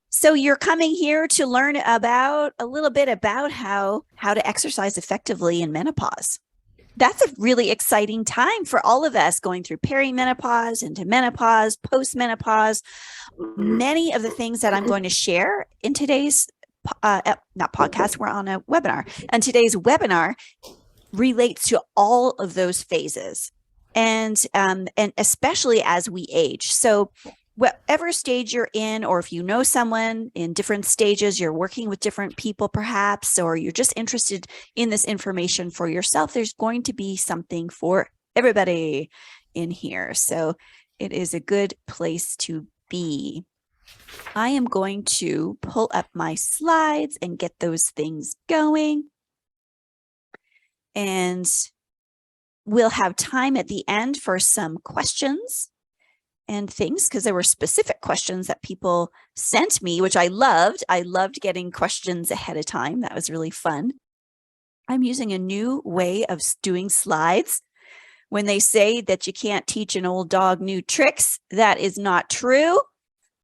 So you're coming here to learn about a little bit about how to exercise effectively in menopause. That's a really exciting time for all of us going through perimenopause, into menopause, postmenopause. Many of the things that I'm going to share in today's not podcast, we're on a webinar, and today's webinar relates to all of those phases, and especially as we age. So whatever stage you're in, or if you know someone in different stages, you're working with different people perhaps, or you're just interested in this information for yourself, there's going to be something for everybody in here. So it is a good place to be. I am going to pull up my slides and get those things going. And we'll have time at the end for some questions and things, because there were specific questions that people sent me, which I loved. I loved getting questions ahead of time. That was really fun. I'm using a new way of doing slides. When they say that you can't teach an old dog new tricks, that is not true.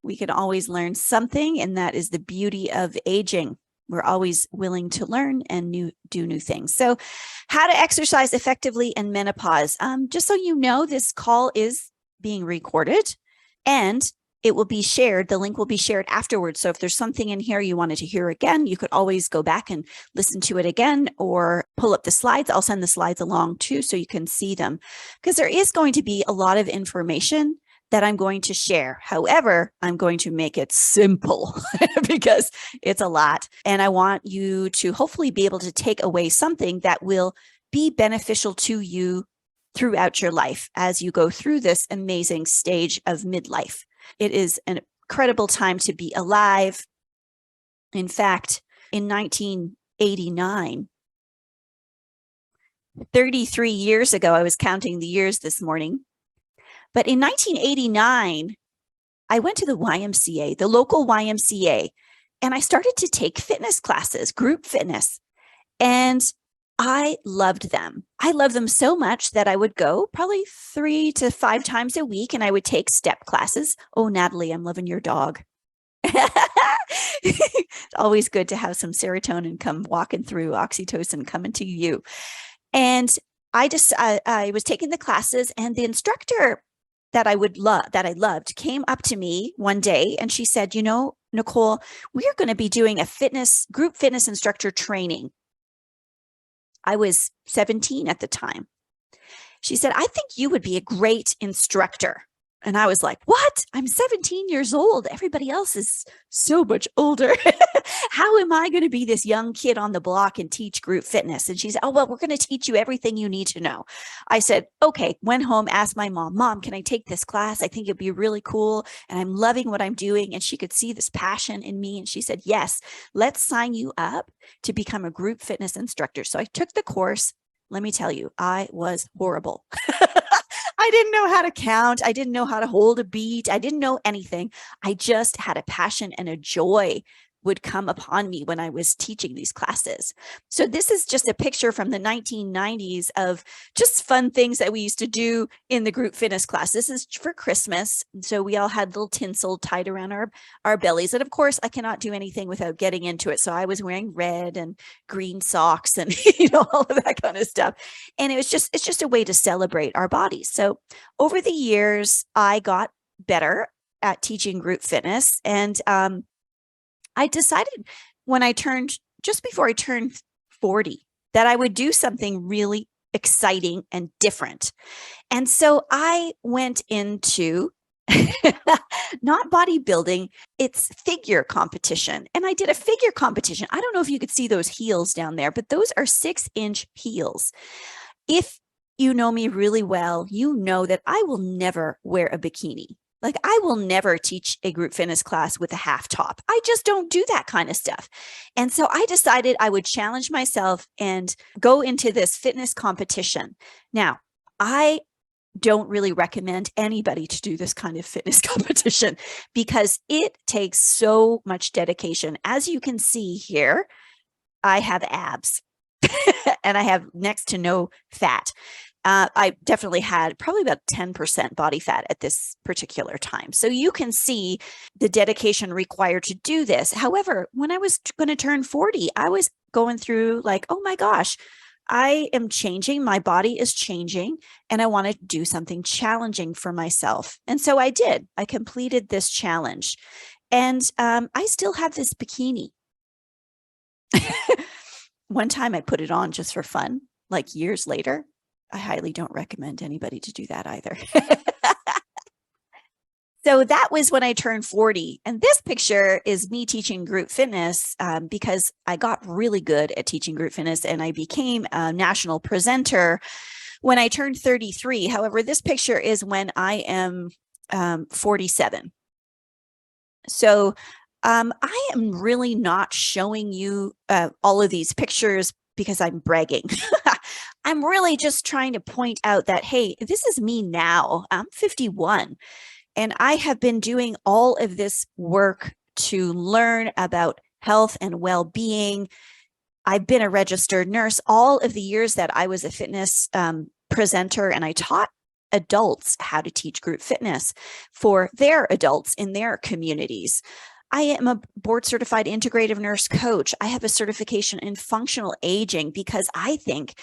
We can always learn something, and that is the beauty of aging. We're always willing to learn and do new things. So how to exercise effectively in menopause. Just so you know, this call is being recorded and it will be shared. The link will be shared afterwards. So if there's something in here you wanted to hear again, you could always go back and listen to it again or pull up the slides. I'll send the slides along too, so you can see them, because there is going to be a lot of information that I'm going to share. However, I'm going to make it simple because it's a lot. And I want you to hopefully be able to take away something that will be beneficial to you throughout your life as you go through this amazing stage of midlife. It is an incredible time to be alive. In fact, in 1989, 33 years ago, I was counting the years this morning, but in 1989, I went to the YMCA, the local YMCA, and I started to take fitness classes, group fitness, and I loved them. I loved them so much that I would go probably 3 to 5 times a week, and I would take step classes. Oh, Natalie, I'm loving your dog. It's always good to have some serotonin come walking through, oxytocin coming to you. And I was taking the classes, and the instructor that I loved came up to me one day, and she said, "You know, Nicole, we are going to be doing a group fitness instructor training." I was 17 at the time. She said, "I think you would be a great instructor." And I was like, "What? I'm 17 years old. Everybody else is so much older. How am I going to be this young kid on the block and teach group fitness?" And she said, "Oh, well, we're going to teach you everything you need to know." I said, "Okay." Went home, asked my mom, "Mom, can I take this class? I think it'd be really cool. And I'm loving what I'm doing." And she could see this passion in me. And she said, "Yes, let's sign you up to become a group fitness instructor." So I took the course. Let me tell you, I was horrible. I didn't know how to count. I didn't know how to hold a beat. I didn't know anything. I just had a passion and a joy would come upon me when I was teaching these classes. So this is just a picture from the 1990s of just fun things that we used to do in the group fitness class. This is for Christmas. So we all had little tinsel tied around our bellies. And of course, I cannot do anything without getting into it. So I was wearing red and green socks and, all of that kind of stuff. And it's just a way to celebrate our bodies. So over the years, I got better at teaching group fitness. And I decided just before I turned 40, that I would do something really exciting and different. And so I went into not bodybuilding, it's figure competition. And I did a figure competition. I don't know if you could see those heels down there, but those are 6-inch heels. If you know me really well, you know that I will never wear a bikini. Like, I will never teach a group fitness class with a half top. I just don't do that kind of stuff. And so I decided I would challenge myself and go into this fitness competition. Now, I don't really recommend anybody to do this kind of fitness competition because it takes so much dedication. As you can see here, I have abs and I have next to no fat. I definitely had probably about 10% body fat at this particular time. So you can see the dedication required to do this. However, when I was going to turn 40, I was going through like, oh my gosh, I am changing. My body is changing, and I want to do something challenging for myself. And so I did. I completed this challenge, and I still have this bikini. One time I put it on just for fun, like years later. I highly don't recommend anybody to do that either. So that was when I turned 40. And this picture is me teaching group fitness because I got really good at teaching group fitness and I became a national presenter when I turned 33. However, this picture is when I am 47. So I am really not showing you all of these pictures because I'm bragging. I'm really just trying to point out that, hey, this is me now. I'm 51, and I have been doing all of this work to learn about health and well-being. I've been a registered nurse all of the years that I was a fitness presenter, and I taught adults how to teach group fitness for their adults in their communities. I am a board certified integrative nurse coach. I have a certification in functional aging because I think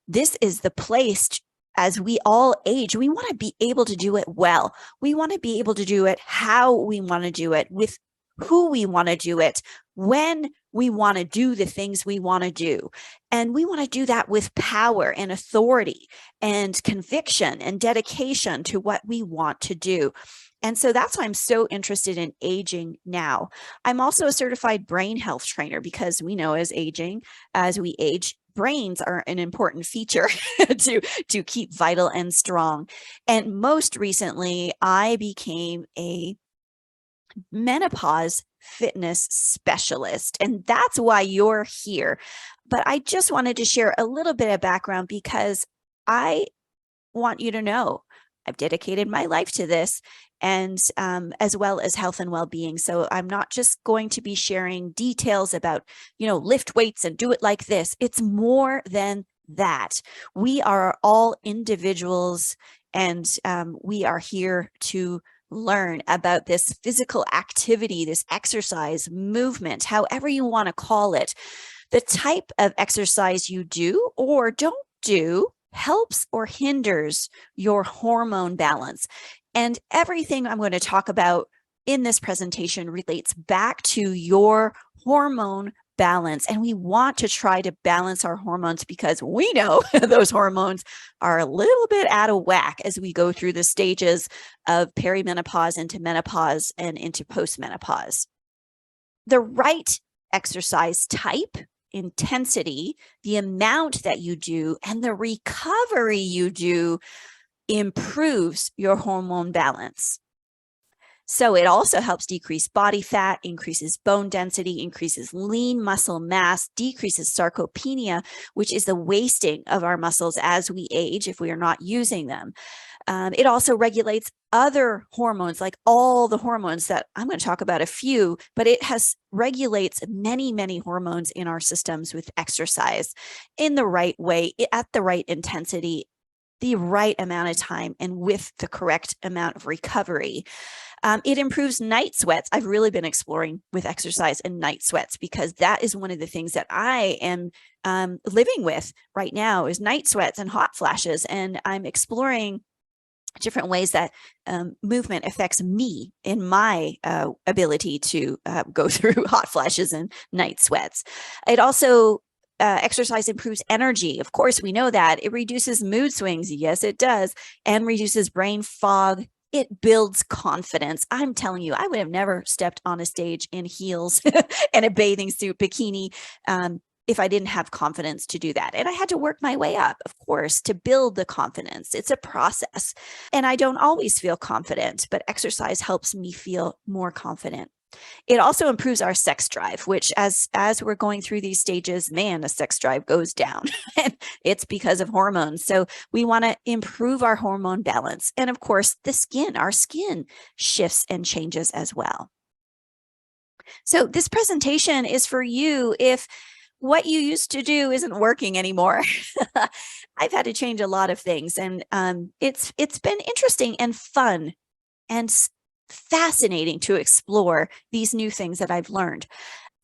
this is the place as we all age. We want to be able to do it well. We want to be able to do it how we want to do it, with who we want to do it, when we want to do the things we want to do. And we want to do that with power and authority and conviction and dedication to what we want to do. And so that's why I'm so interested in aging now. I'm also a certified brain health trainer because we know as we age, brains are an important feature to keep vital and strong. And most recently, I became a menopause fitness specialist, and that's why you're here. But I just wanted to share a little bit of background because I want you to know I've dedicated my life to this, and as well as health and well-being. So I'm not just going to be sharing details about, lift weights and do it like this. It's more than that. We are all individuals, and we are here to learn about this physical activity, this exercise, movement, however you want to call it. The type of exercise you do or don't do helps or hinders your hormone balance. And everything I'm going to talk about in this presentation relates back to your hormone balance. And we want to try to balance our hormones because we know those hormones are a little bit out of whack as we go through the stages of perimenopause into menopause and into postmenopause. The right exercise type, intensity, the amount that you do, and the recovery you do improves your hormone balance. So it also helps decrease body fat, increases bone density, increases lean muscle mass, decreases sarcopenia, which is the wasting of our muscles as we age if we are not using them. It also regulates other hormones, like all the hormones that I'm going to talk about a few, but it regulates many, many hormones in our systems with exercise in the right way, at the right intensity, the right amount of time, and with the correct amount of recovery. It improves night sweats. I've really been exploring with exercise and night sweats because that is one of the things that I am living with right now is night sweats and hot flashes. And I'm exploring different ways that movement affects me in my ability to go through hot flashes and night sweats. It also exercise improves energy. Of course, we know that. It reduces mood swings. Yes, it does. And reduces brain fog. It builds confidence. I'm telling you, I would have never stepped on a stage in heels and a bathing suit bikini if I didn't have confidence to do that. And I had to work my way up, of course, to build the confidence. It's a process. And I don't always feel confident, but exercise helps me feel more confident. It also improves our sex drive, which as we're going through these stages, man, the sex drive goes down. And it's because of hormones. So we want to improve our hormone balance. And of course, our skin shifts and changes as well. So this presentation is for you if what you used to do isn't working anymore. I've had to change a lot of things, and it's been interesting and fun and fascinating to explore these new things that I've learned.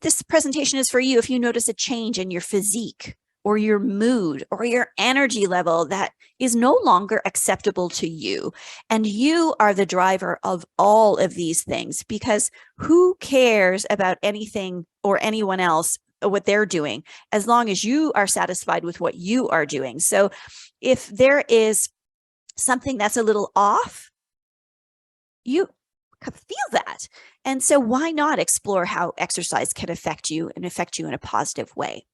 This presentation is for you if you notice a change in your physique or your mood or your energy level that is no longer acceptable to you. And you are the driver of all of these things, because who cares about anything or anyone else, what they're doing, as long as you are satisfied with what you are doing. So if there is something that's a little off, you feel that. And so why not explore how exercise can affect you and affect you in a positive way?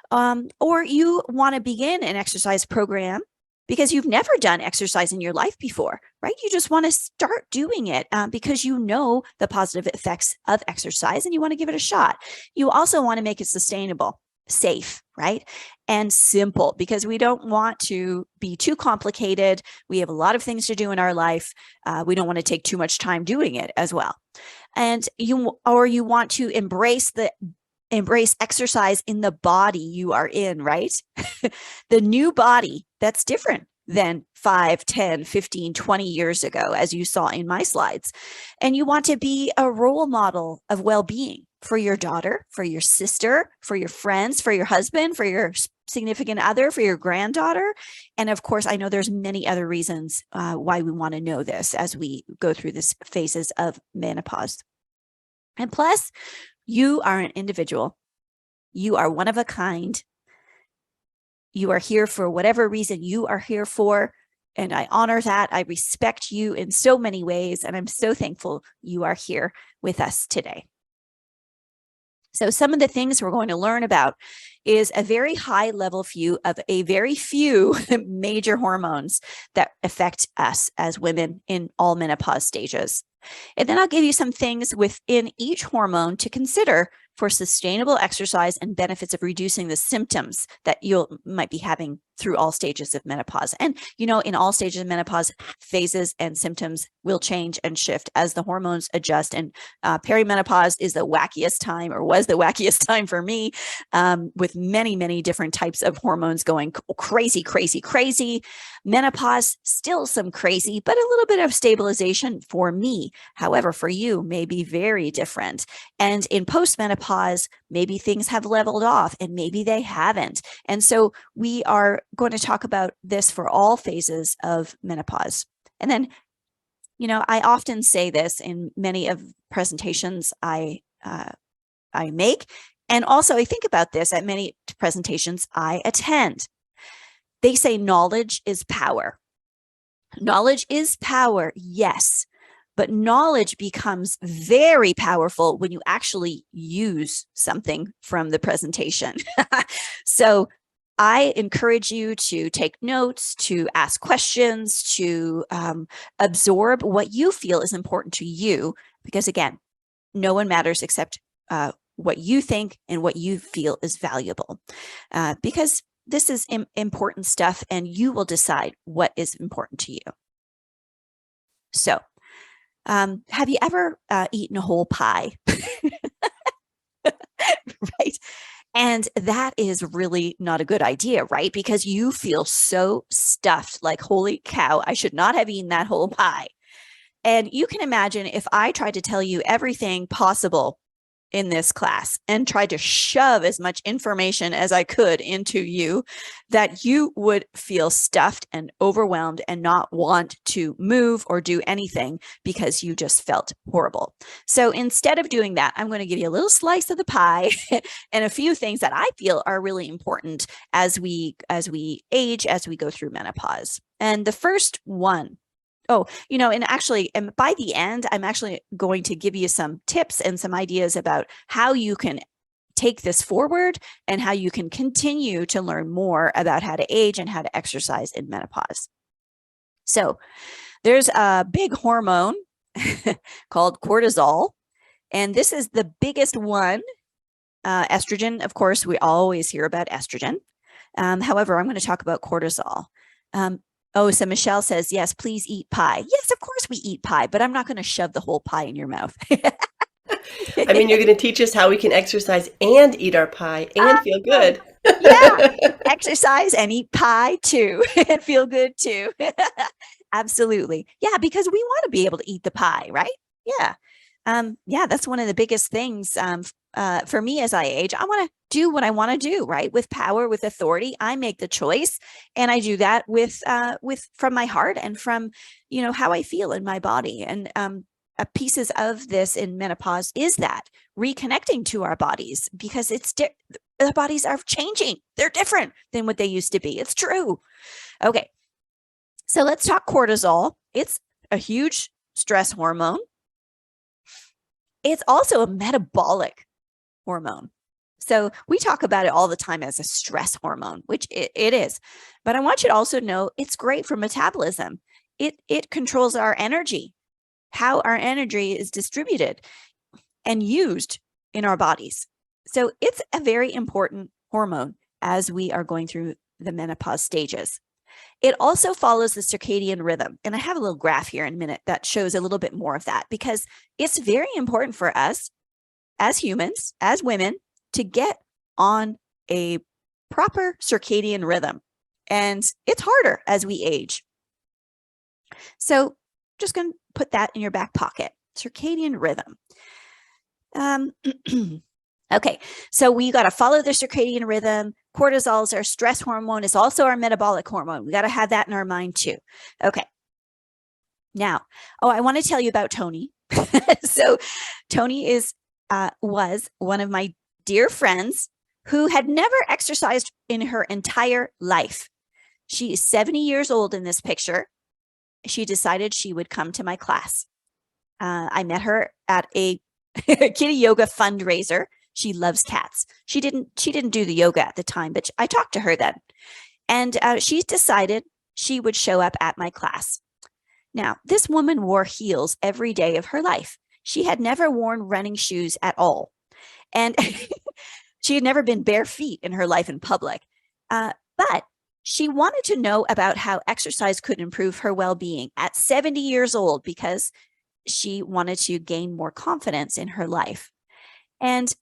Or you want to begin an exercise program because you've never done exercise in your life before, right? You just want to start doing it because you know the positive effects of exercise and you want to give it a shot. You also want to make it sustainable, safe, right? And simple, because we don't want to be too complicated. We have a lot of things to do in our life. We don't want to take too much time doing it as well. And you want to embrace exercise in the body you are in, right? The new body that's different than 5, 10, 15, 20 years ago, as you saw in my slides. And you want to be a role model of well-being for your daughter, for your sister, for your friends, for your husband, for your significant other, for your granddaughter. And of course, I know there's many other reasons why we want to know this as we go through this phases of menopause. And plus, you are an individual. You are one of a kind. You are here for whatever reason you are here for. And I honor that. I respect you in so many ways. And I'm so thankful you are here with us today. So some of the things we're going to learn about is a very high level view of a very few major hormones that affect us as women in all menopause stages. And then I'll give you some things within each hormone to consider for sustainable exercise and benefits of reducing the symptoms that might be having through all stages of menopause. And, in all stages of menopause, phases and symptoms will change and shift as the hormones adjust. And perimenopause is the wackiest time, or was the wackiest time for me, with many, many different types of hormones going crazy, crazy, crazy. Menopause, still some crazy, but a little bit of stabilization for me. However, for you, may be very different. And in postmenopause, maybe things have leveled off and maybe they haven't. And so we are going to talk about this for all phases of menopause. And then, I often say this in many of presentations I make. And also I think about this at many presentations I attend. They say knowledge is power. Knowledge is power, yes. But knowledge becomes very powerful when you actually use something from the presentation. So I encourage you to take notes, to ask questions, to absorb what you feel is important to you. Because again, no one matters except what you think and what you feel is valuable. Because this is important stuff and you will decide what is important to you. So, have you ever eaten a whole pie? Right. And that is really not a good idea, right? Because you feel so stuffed, like, holy cow, I should not have eaten that whole pie. And you can imagine if I tried to tell you everything possible in this class and tried to shove as much information as I could into you, that you would feel stuffed and overwhelmed and not want to move or do anything because you just felt horrible. So instead of doing that, I'm going to give you a little slice of the pie and a few things that I feel are really important as we age, as we go through menopause. And the first one, and by the end, I'm actually going to give you some tips and some ideas about how you can take this forward and how you can continue to learn more about how to age and how to exercise in menopause. So there's a big hormone called cortisol, and this is the biggest one. Estrogen, of course, we always hear about estrogen. However, I'm going to talk about cortisol. So Michelle says, yes, please eat pie. Yes, of course we eat pie, but I'm not going to shove the whole pie in your mouth. I mean, you're going to teach us how we can exercise and eat our pie and feel Oh, good. yeah. Exercise and eat pie too and feel good too. Absolutely. Yeah, because we want to be able to eat the pie, right? Yeah. Yeah, that's one of the biggest things for me as I age. I want to do what I want to do, right? With power, with authority, I make the choice, and I do that with from my heart and from how I feel in my body. And pieces of this in menopause is that reconnecting to our bodies because the bodies are changing. They're different than what they used to be. It's true. Okay, so let's talk cortisol. It's a huge stress hormone. It's also a metabolic hormone. So we talk about it all the time as a stress hormone, which it is. But I want you to also know it's great for metabolism. It controls our energy, how our energy is distributed and used in our bodies. So it's a very important hormone as we are going through the menopause stages. It also follows the circadian rhythm. And I have a little graph here in a minute that shows a little bit more of that because it's very important for us as humans, as women, to get on a proper circadian rhythm. And it's harder as we age. So just going to put that in your back pocket. Circadian rhythm. Okay, so we got to follow the circadian rhythm. Cortisol is our stress hormone. It's also our metabolic hormone. We got to have that in our mind too. Okay. Now, I want to tell you about Tony. So Tony was one of my dear friends who had never exercised in her entire life. She is 70 years old in this picture. She decided she would come to my class. I met her at a kitty yoga fundraiser. She loves cats. She didn't do the yoga at the time, but I talked to her then. And she decided she would show up at my class. Now, this woman wore heels every day of her life. She had never worn running shoes at all. And she had never been bare feet in her life in public. But she wanted to know about how exercise could improve her well-being at 70 years old because she wanted to gain more confidence in her life. And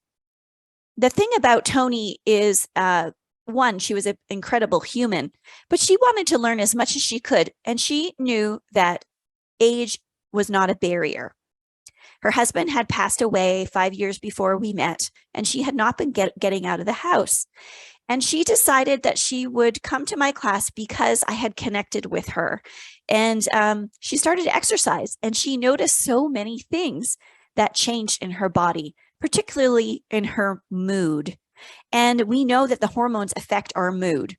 the thing about Tony is, one, she was an incredible human, but she wanted to learn as much as she could. And she knew that age was not a barrier. Her husband had passed away 5 years before we met, and she had not been getting out of the house. And she decided that she would come to my class because I had connected with her. And she started to exercise, and she noticed so many things that changed in her body, particularly in her mood. And we know that the hormones affect our mood.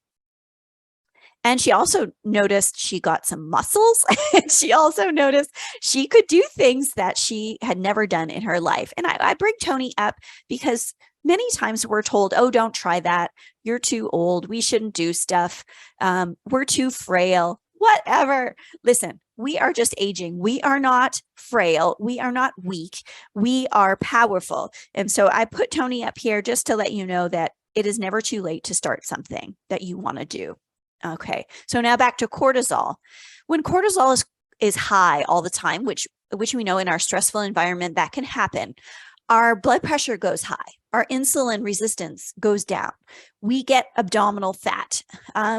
And she also noticed she got some muscles. And she also noticed she could do things that she had never done in her life. And I bring Tony up because many times we're told, oh, don't try that. You're too old. We shouldn't do stuff. We're too frail, whatever. Listen, we are just aging. We are not frail. We are not weak. We are powerful. And so I put Tony up here just to let you know that it is never too late to start something that you want to do. Okay, so now back to cortisol. When cortisol is high all the time, which we know in our stressful environment that can happen, our blood pressure goes high, our insulin resistance goes down, we get abdominal fat,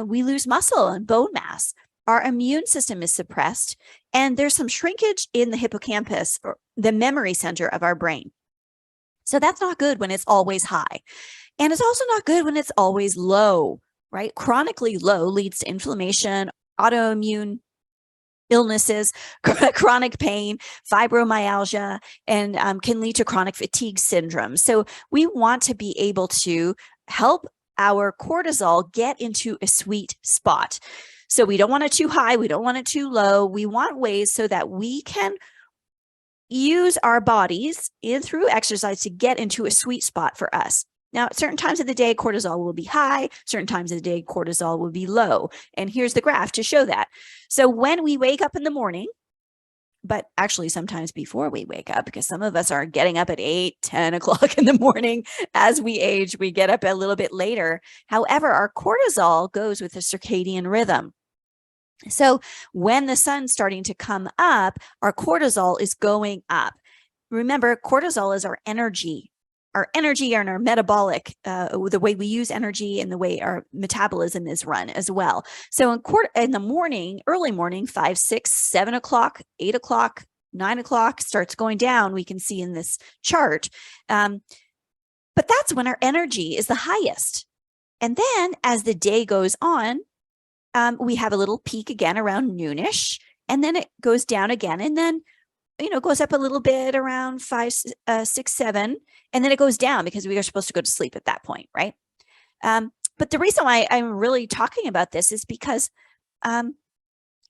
we lose muscle and bone mass, our immune system is suppressed, and there's some shrinkage in the hippocampus, or the memory center of our brain. So that's not good when it's always high. And it's also not good when it's always low. Right? Chronically low leads to inflammation, autoimmune illnesses, chronic pain, fibromyalgia, and can lead to chronic fatigue syndrome. So we want to be able to help our cortisol get into a sweet spot. So we don't want it too high. We don't want it too low. We want ways so that we can use our bodies through exercise to get into a sweet spot for us. Now, at certain times of the day, cortisol will be high. Certain times of the day, cortisol will be low. And here's the graph to show that. So when we wake up in the morning, but actually sometimes before we wake up, because some of us are getting up at 8, 10 o'clock in the morning. As we age, we get up a little bit later. However, our cortisol goes with the circadian rhythm. So when the sun's starting to come up, our cortisol is going up. remember, cortisol is our energy and our metabolic, the way we use energy and the way our metabolism is run as well. So in the morning, early morning, 5, 6, 7 o'clock, 8 o'clock, 9 o'clock starts going down. We can see in this chart. But that's when our energy is the highest. And then as the day goes on, we have a little peak again around noonish, and then it goes down again. And then goes up a little bit around 5, 6, 7, and then it goes down because we are supposed to go to sleep at that point, right? But the reason why I'm really talking about this is because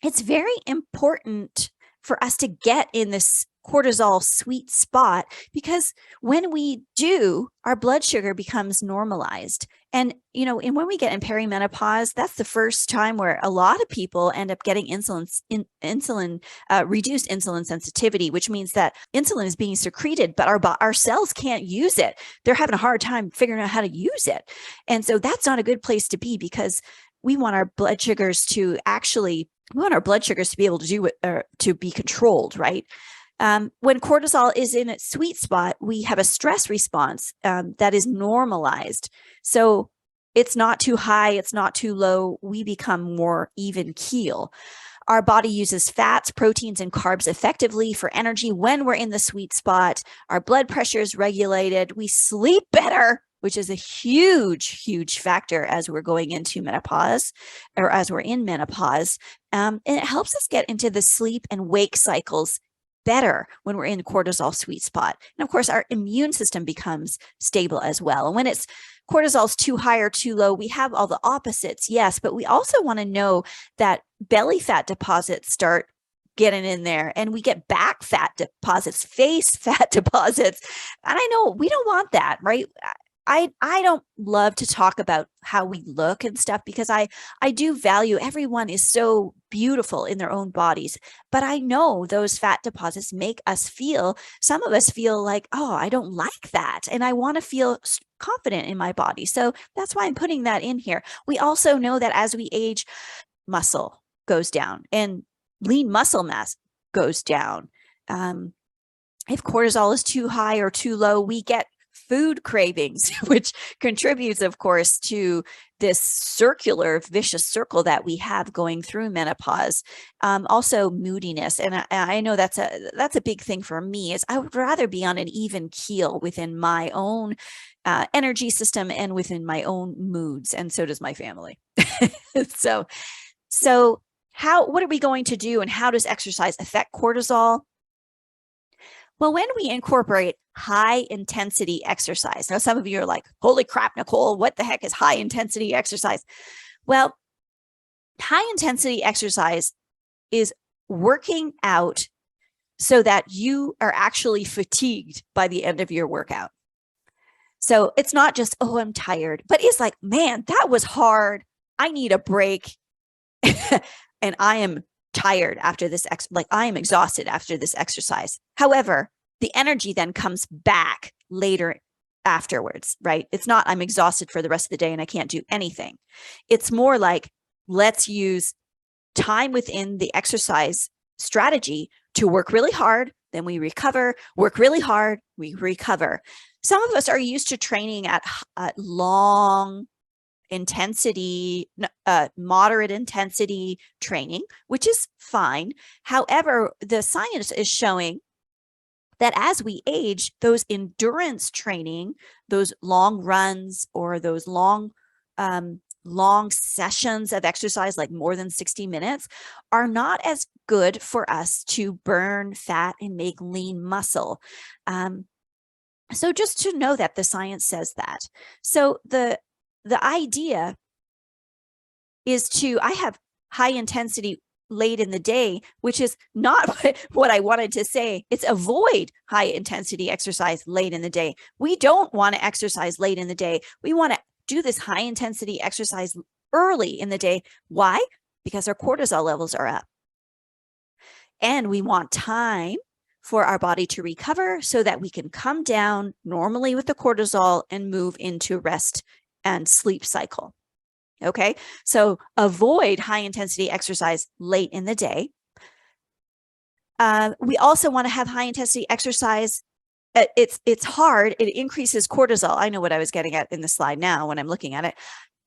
it's very important for us to get in this cortisol sweet spot, because when we do, our blood sugar becomes normalized. And, and when we get in perimenopause, that's the first time where a lot of people end up getting reduced insulin sensitivity, which means that insulin is being secreted, but our cells can't use it. They're having a hard time figuring out how to use it. And so that's not a good place to be, because we want our blood sugars to be able to do it, to be controlled, right? When cortisol is in its sweet spot, we have a stress response that is normalized. So it's not too high, it's not too low. We become more even keel. Our body uses fats, proteins, and carbs effectively for energy when we're in the sweet spot. Our blood pressure is regulated. We sleep better, which is a huge, huge factor as we're going into menopause, or as we're in menopause. And it helps us get into the sleep and wake cycles better when we're in the cortisol sweet spot. And of course, our immune system becomes stable as well. And when it's cortisol's too high or too low, we have all the opposites, yes, but we also want to know that belly fat deposits start getting in there, and we get back fat deposits, face fat deposits. And I know we don't want that, right? I don't love to talk about how we look and stuff, because I do value everyone is so beautiful in their own bodies. But I know those fat deposits make some of us feel like, oh, I don't like that. And I want to feel confident in my body. So that's why I'm putting that in here. We also know that as we age, muscle goes down and lean muscle mass goes down. If cortisol is too high or too low, we get food cravings, which contributes, of course, to this circular vicious circle that we have going through menopause. Also moodiness. And I know that's a big thing for me, is I would rather be on an even keel within my own energy system and within my own moods. And so does my family. So what are we going to do, and how does exercise affect cortisol? Well, when we incorporate high intensity exercise, now some of you are like, holy crap, Nicole, what the heck is high intensity exercise? Well, high intensity exercise is working out so that you are actually fatigued by the end of your workout. So it's not just, oh, I'm tired, but it's like, man, that was hard. I need a break. And I am tired after this, I am exhausted after this exercise. However, the energy then comes back later afterwards, right? It's not, I'm exhausted for the rest of the day and I can't do anything. It's more like, let's use time within the exercise strategy to work really hard, then we recover, work really hard, we recover. Some of us are used to training at long intensity, moderate intensity training, which is fine. However, the science is showing that as we age, those endurance training, those long runs or those long sessions of exercise, like more than 60 minutes, are not as good for us to burn fat and make lean muscle. So just to know that the science says that. So the idea is I have high intensity late in the day, which is not what I wanted to say. It's avoid high intensity exercise late in the day. We don't want to exercise late in the day. We want to do this high intensity exercise early in the day. Why? Because our cortisol levels are up. And we want time for our body to recover so that we can come down normally with the cortisol and move into rest and sleep cycle. Okay, so avoid high intensity exercise late in the day. We also want to have high intensity exercise it's hard. It increases cortisol. I know what I was getting at in the slide now when I'm looking at it.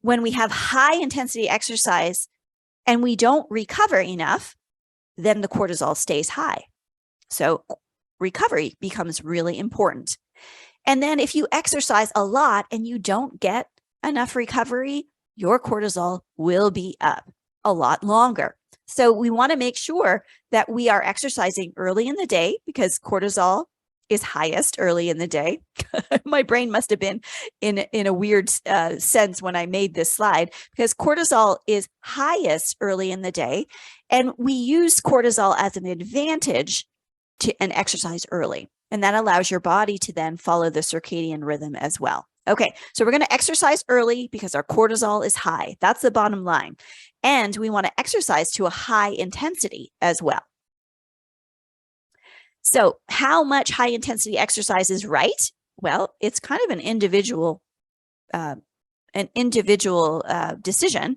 When we have high intensity exercise and we don't recover enough, then the cortisol stays high. So recovery becomes really important. And then if you exercise a lot and you don't get enough recovery, your cortisol will be up a lot longer. So we want to make sure that we are exercising early in the day because cortisol is highest early in the day. My brain must have been in a weird sense when I made this slide, because cortisol is highest early in the day. And we use cortisol as an advantage to and exercise early. And that allows your body to then follow the circadian rhythm as well. Okay, so we're going to exercise early because our cortisol is high. That's the bottom line. And we want to exercise to a high intensity as well. So how much high intensity exercise is right? Well, it's kind of an individual decision.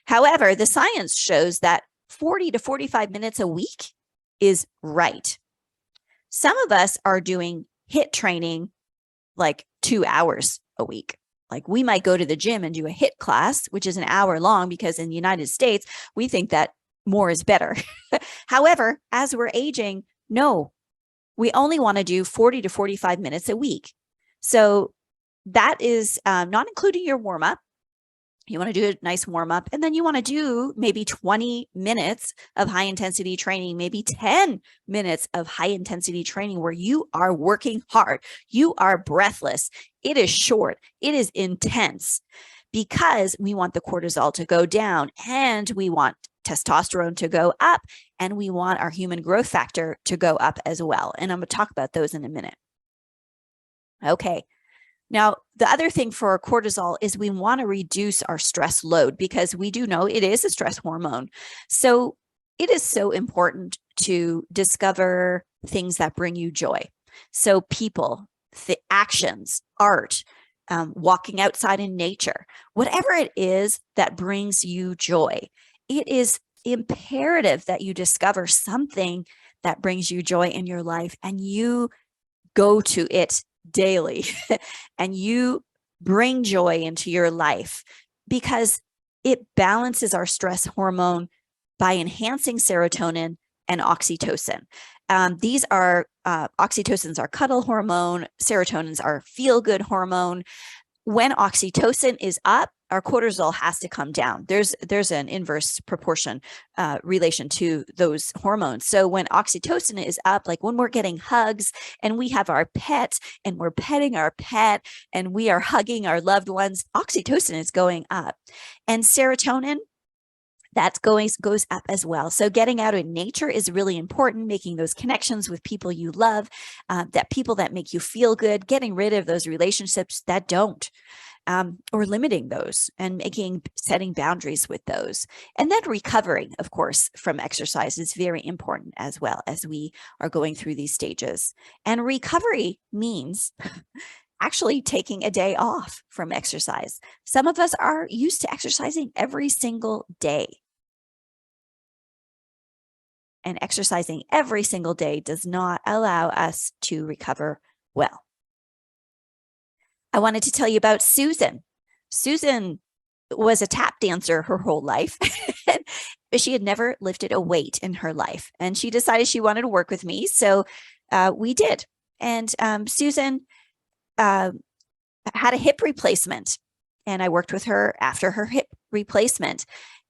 However, the science shows that 40 to 45 minutes a week is right. Some of us are doing HIIT training like 2 hours a week. Like we might go to the gym and do a HIIT class, which is an hour long, because in the United States, we think that more is better. However, as we're aging, no, we only want to do 40 to 45 minutes a week. So that is not including your warm up. You want to do a nice warm up, and then you want to do maybe 20 minutes of high intensity training, maybe 10 minutes of high intensity training where you are working hard. You are breathless. It is short. It is intense, because we want the cortisol to go down, and we want testosterone to go up, and we want our human growth factor to go up as well. And I'm going to talk about those in a minute. Okay. Now, the other thing for our cortisol is we want to reduce our stress load, because we do know it is a stress hormone. So it is so important to discover things that bring you joy. So people, the actions, art, walking outside in nature, whatever it is that brings you joy, it is imperative that you discover something that brings you joy in your life, and you go to it daily and you bring joy into your life, because it balances our stress hormone by enhancing serotonin and oxytocin. These are oxytocin's our cuddle hormone, serotonin's our feel-good hormone. When oxytocin is up, our cortisol has to come down. There's an inverse proportion relation to those hormones. So when oxytocin is up, like when we're getting hugs and we have our pet and we're petting our pet and we are hugging our loved ones, oxytocin is going up. And serotonin, that goes up as well. So getting out in nature is really important, making those connections with people you love, that people that make you feel good, getting rid of those relationships that don't, or limiting those and setting boundaries with those. And then recovering, of course, from exercise is very important as well as we are going through these stages. And recovery means actually taking a day off from exercise. Some of us are used to exercising every single day. And exercising every single day does not allow us to recover well. I wanted to tell you about Susan. Susan was a tap dancer her whole life, but she had never lifted a weight in her life. And she decided she wanted to work with me. So we did. And Susan had a hip replacement. And I worked with her after her hip replacement.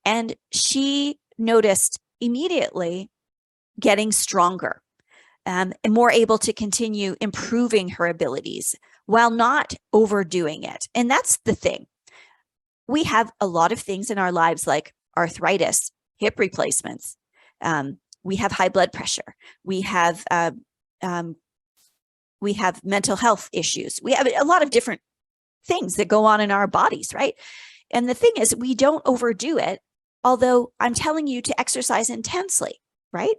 And she noticed immediately getting stronger and more able to continue improving her abilities while not overdoing it. And that's the thing. We have a lot of things in our lives like arthritis, hip replacements. We have high blood pressure. We have mental health issues. We have a lot of different things that go on in our bodies, right? And the thing is, we don't overdo it, although I'm telling you to exercise intensely, right?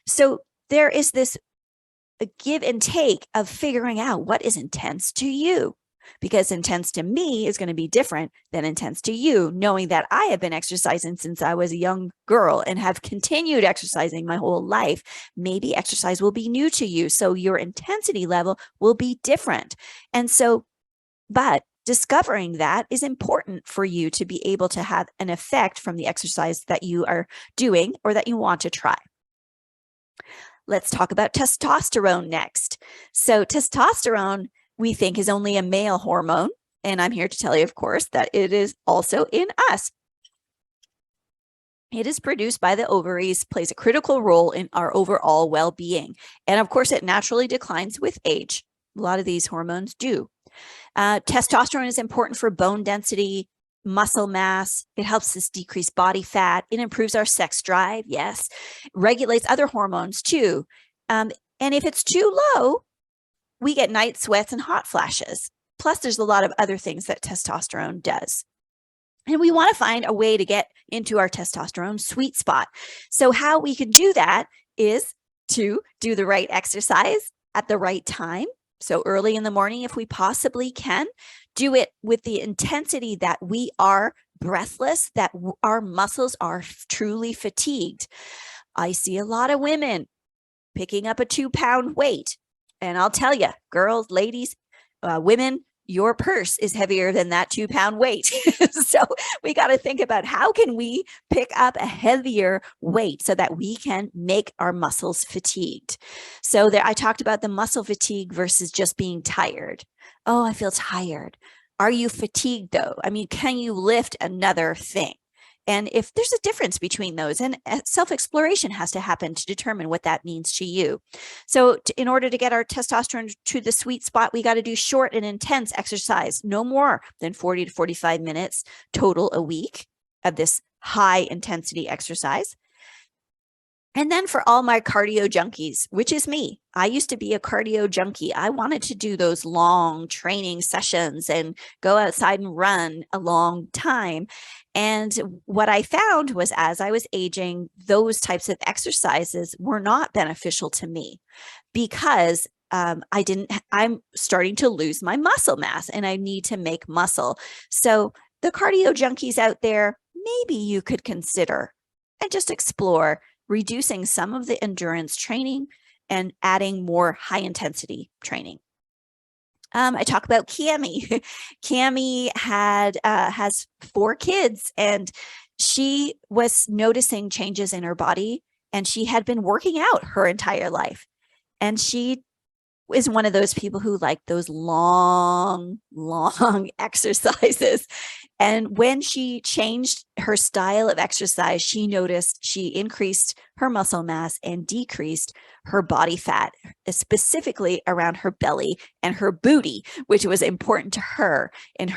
So there is this give and take of figuring out what is intense to you. because intense to me is going to be different than intense to you, knowing that I have been exercising since I was a young girl and have continued exercising my whole life. Maybe exercise will be new to you, so your intensity level will be different. And so, but discovering that is important for you to be able to have an effect from the exercise that you are doing or that you want to try. Let's talk about testosterone next. So testosterone, we think, is only a male hormone. And I'm here to tell you, of course, that it is also in us. It is produced by the ovaries, plays a critical role in our overall well-being. And of course, it naturally declines with age. A lot of these hormones do. Testosterone is important for bone density, muscle mass. It helps us decrease body fat. It improves our sex drive. Yes. Regulates other hormones too. And if it's too low, we get night sweats and hot flashes. Plus, there's a lot of other things that testosterone does. And we want to find a way to get into our testosterone sweet spot. So how we can do that is to do the right exercise at the right time. So early in the morning, if we possibly can, do it with the intensity that we are breathless, that our muscles are truly fatigued. I see a lot of women picking up a 2-pound weight. And I'll tell you, girls, ladies, women, your purse is heavier than that 2-pound weight. So we got to think about how can we pick up a heavier weight so that we can make our muscles fatigued. So there, I talked about the muscle fatigue versus just being tired. Oh, I feel tired. Are you fatigued though? I mean, can you lift another thing? And if there's a difference between those, and self-exploration has to happen to determine what that means to you. So in order to get our testosterone to the sweet spot, we got to do short and intense exercise, no more than 40 to 45 minutes total a week of this high intensity exercise. And then for all my cardio junkies, which is me, I used to be a cardio junkie. I wanted to do those long training sessions and go outside and run a long time. And what I found was as I was aging, those types of exercises were not beneficial to me because I'm starting to lose my muscle mass and I need to make muscle. So the cardio junkies out there, maybe you could consider and just explore reducing some of the endurance training and adding more high intensity training. I talk about Cami. Cami has 4 kids and she was noticing changes in her body and she had been working out her entire life. And she is one of those people who like those long exercises. And when she changed her style of exercise, she noticed she increased her muscle mass and decreased her body fat, specifically around her belly and her booty, which was important to her in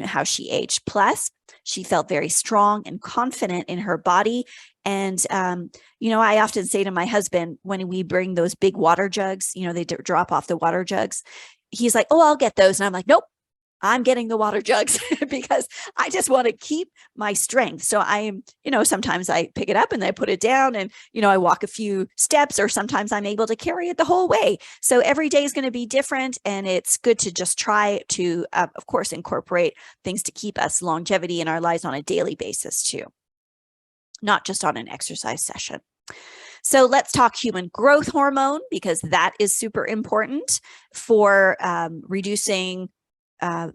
how she aged. Plus, she felt very strong and confident in her body. And, I often say to my husband, when we bring those big water jugs, they drop off the water jugs. He's like, oh, I'll get those. And I'm like, nope, I'm getting the water jugs because I just want to keep my strength. So sometimes I pick it up and I put it down and, I walk a few steps, or sometimes I'm able to carry it the whole way. So every day is going to be different. And it's good to just try to, of course, incorporate things to keep us longevity in our lives on a daily basis too, not just on an exercise session. So let's talk human growth hormone, because that is super important for reducing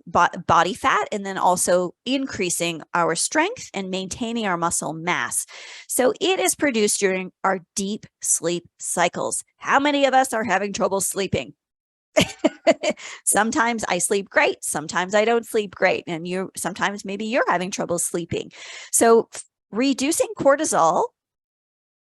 body fat and then also increasing our strength and maintaining our muscle mass. So it is produced during our deep sleep cycles. How many of us are having trouble sleeping? Sometimes I sleep great. Sometimes I don't sleep great. And sometimes maybe you're having trouble sleeping. So reducing cortisol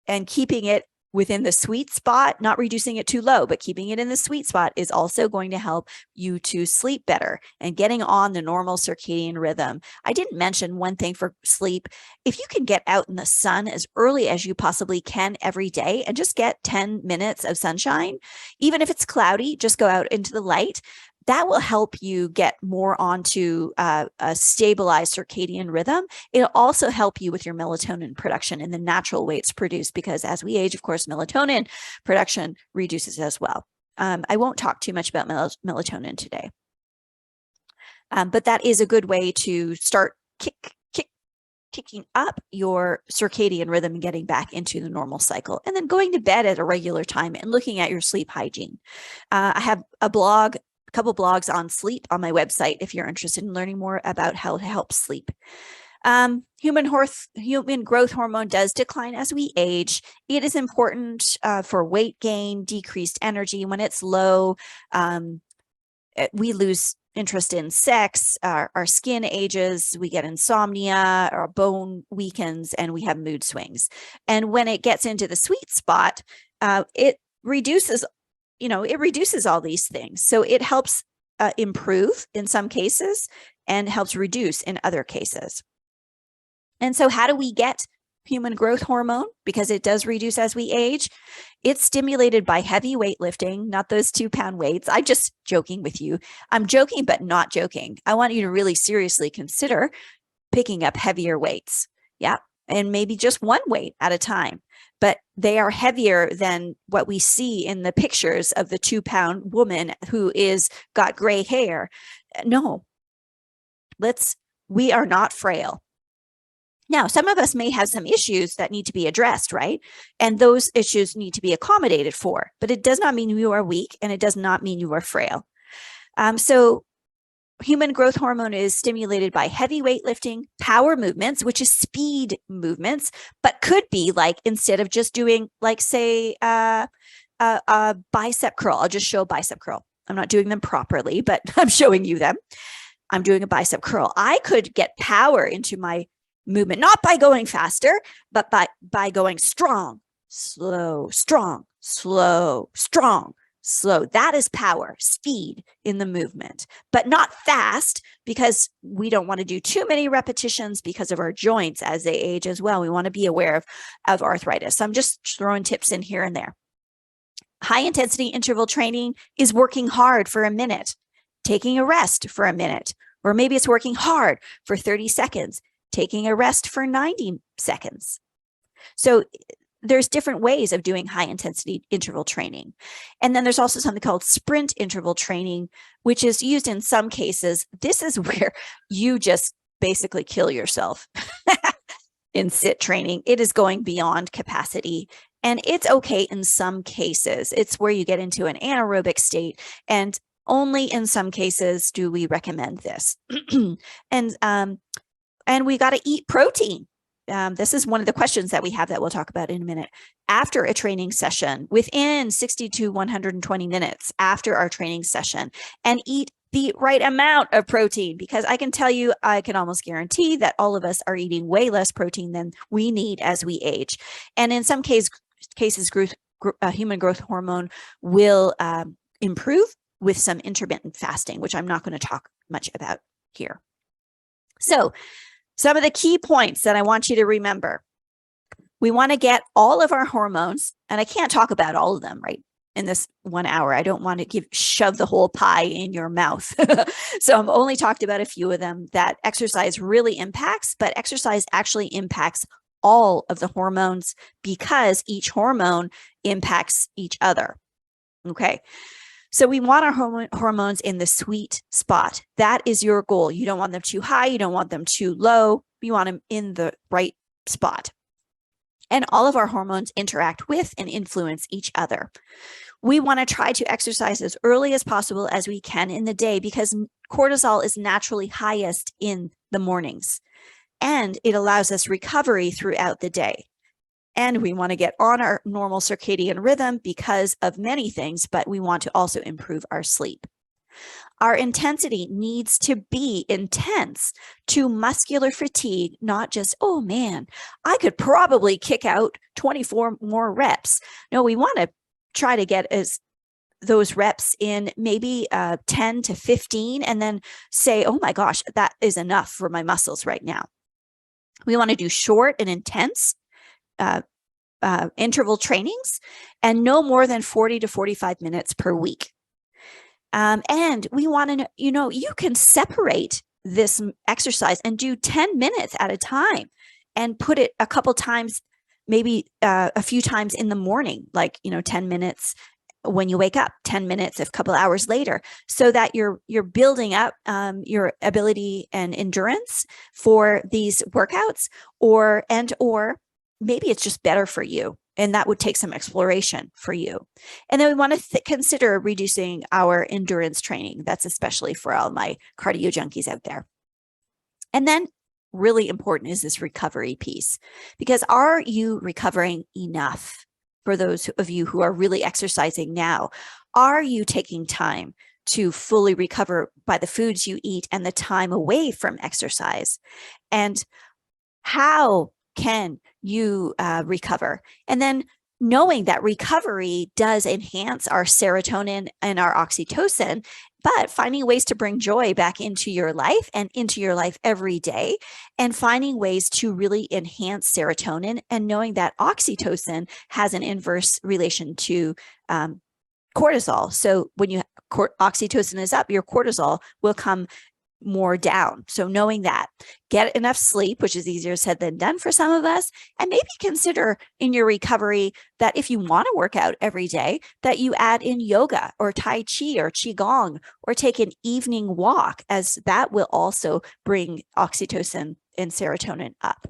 and keeping it within the sweet spot, not reducing it too low, but keeping it in the sweet spot is also going to help you to sleep better and getting on the normal circadian rhythm. I didn't mention one thing for sleep. If you can get out in the sun as early as you possibly can every day and just get 10 minutes of sunshine, even if it's cloudy, just go out into the light. That will help you get more onto a stabilized circadian rhythm. It'll also help you with your melatonin production in the natural way it's produced, because as we age, of course, melatonin production reduces as well. I won't talk too much about melatonin today. But that is a good way to start kicking up your circadian rhythm and getting back into the normal cycle, and then going to bed at a regular time and looking at your sleep hygiene. I have a couple blogs on sleep on my website if you're interested in learning more about how to help sleep. Human growth hormone does decline as we age. It is important for weight gain, decreased energy. When it's low, we lose interest in sex, our skin ages, we get insomnia, our bone weakens, and we have mood swings. And when it gets into the sweet spot, it reduces all these things. So it helps improve in some cases and helps reduce in other cases. And so how do we get human growth hormone? Because it does reduce as we age. It's stimulated by heavy weightlifting, not those 2-pound weights. I'm just joking with you. I'm joking, but not joking. I want you to really seriously consider picking up heavier weights. Yeah. And maybe just one weight at a time, but they are heavier than what we see in the pictures of the 2-pound woman who got gray hair. No, we are not frail. Now, some of us may have some issues that need to be addressed, right? And those issues need to be accommodated for, but it does not mean you are weak, and it does not mean you are frail. So human growth hormone is stimulated by heavy weightlifting, power movements, which is speed movements, but could be like, instead of just doing like, say, a bicep curl, I'll just show a bicep curl. I'm not doing them properly, but I'm showing you them. I'm doing a bicep curl. I could get power into my movement, not by going faster, but by going strong, slow, strong, slow, strong, slow. That is power, speed in the movement, but not fast, because we don't want to do too many repetitions because of our joints as they age as well. We want to be aware of arthritis. So I'm just throwing tips in here and there. High intensity interval training is working hard for a minute, taking a rest for a minute, or maybe it's working hard for 30 seconds, taking a rest for 90 seconds. So there's different ways of doing high intensity interval training. And then there's also something called sprint interval training, which is used in some cases. This is where you just basically kill yourself in sit training. It is going beyond capacity, and it's okay in some cases. It's where you get into an anaerobic state, and only in some cases do we recommend this. And we got to eat protein. This is one of the questions that we have that we'll talk about in a minute. After a training session, within 60 to 120 minutes after our training session, and eat the right amount of protein, because I can tell you, I can almost guarantee that all of us are eating way less protein than we need as we age. And in some cases, human growth hormone will improve with some intermittent fasting, which I'm not going to talk much about here. So some of the key points that I want you to remember: we want to get all of our hormones, and I can't talk about all of them right in this 1 hour. I don't want to shove the whole pie in your mouth. So I'm only talked about a few of them that exercise really impacts, but exercise actually impacts all of the hormones because each hormone impacts each other. Okay. So we want our hormones in the sweet spot. That is your goal. You don't want them too high. You don't want them too low. You want them in the right spot. And all of our hormones interact with and influence each other. We want to try to exercise as early as possible as we can in the day, because cortisol is naturally highest in the mornings, and it allows us recovery throughout the day. And we want to get on our normal circadian rhythm because of many things, but we want to also improve our sleep. Our intensity needs to be intense to muscular fatigue, not just, oh man, I could probably kick out 24 more reps. No, we want to try to get those reps in maybe 10 to 15, and then say, oh my gosh, that is enough for my muscles right now. We want to do short and intense interval trainings, and no more than 40 to 45 minutes per week. And we want to, you can separate this exercise and do 10 minutes at a time and put it a couple times, maybe a few times in the morning, like, 10 minutes when you wake up, 10 minutes, a couple hours later, so that you're building up your ability and endurance for these workouts, or maybe it's just better for you. And that would take some exploration for you. And then we want to consider reducing our endurance training. That's especially for all my cardio junkies out there. And then really important is this recovery piece, because are you recovering enough? For those of you who are really exercising now, are you taking time to fully recover by the foods you eat and the time away from exercise? And how can you recover? And then knowing that recovery does enhance our serotonin and our oxytocin, but finding ways to bring joy back into your life and into your life every day, and finding ways to really enhance serotonin, and knowing that oxytocin has an inverse relation to cortisol. So when oxytocin is up, your cortisol will come more down. So knowing that, get enough sleep, which is easier said than done for some of us, and maybe consider in your recovery that if you want to work out every day, that you add in yoga or Tai Chi or Qigong, or take an evening walk, as that will also bring oxytocin and serotonin up.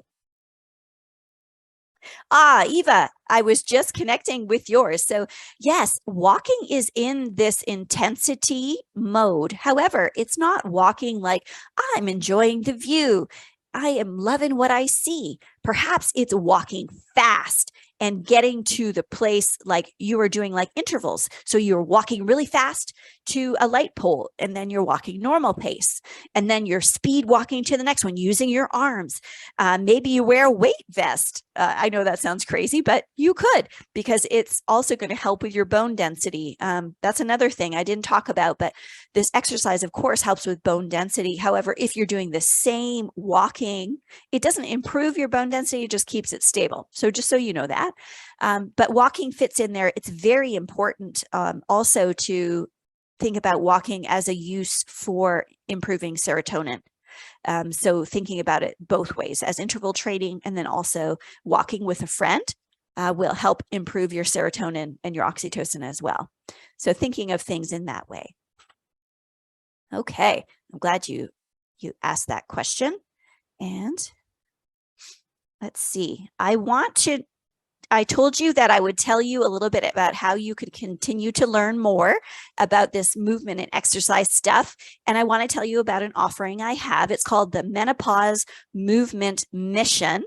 Eva, I was just connecting with yours. So yes, walking is in this intensity mode. However, it's not walking like I'm enjoying the view, I am loving what I see. Perhaps it's walking fast and getting to the place like you are doing like intervals. So you're walking really fast to a light pole, and then you're walking normal pace, and then you're speed walking to the next one using your arms. Maybe you wear a weight vest. I know that sounds crazy, but you could, because it's also going to help with your bone density. That's another thing I didn't talk about, but this exercise, of course, helps with bone density. However, if you're doing the same walking, it doesn't improve your bone density, it just keeps it stable. So just so you know that. But walking fits in there. It's very important also to think about walking as a use for improving serotonin. So thinking about it both ways, as interval training, and then also walking with a friend will help improve your serotonin and your oxytocin as well. So thinking of things in that way. Okay, I'm glad you asked that question. And let's see, I told you that I would tell you a little bit about how you could continue to learn more about this movement and exercise stuff. And I want to tell you about an offering I have. It's called the Menopause Movement Mission.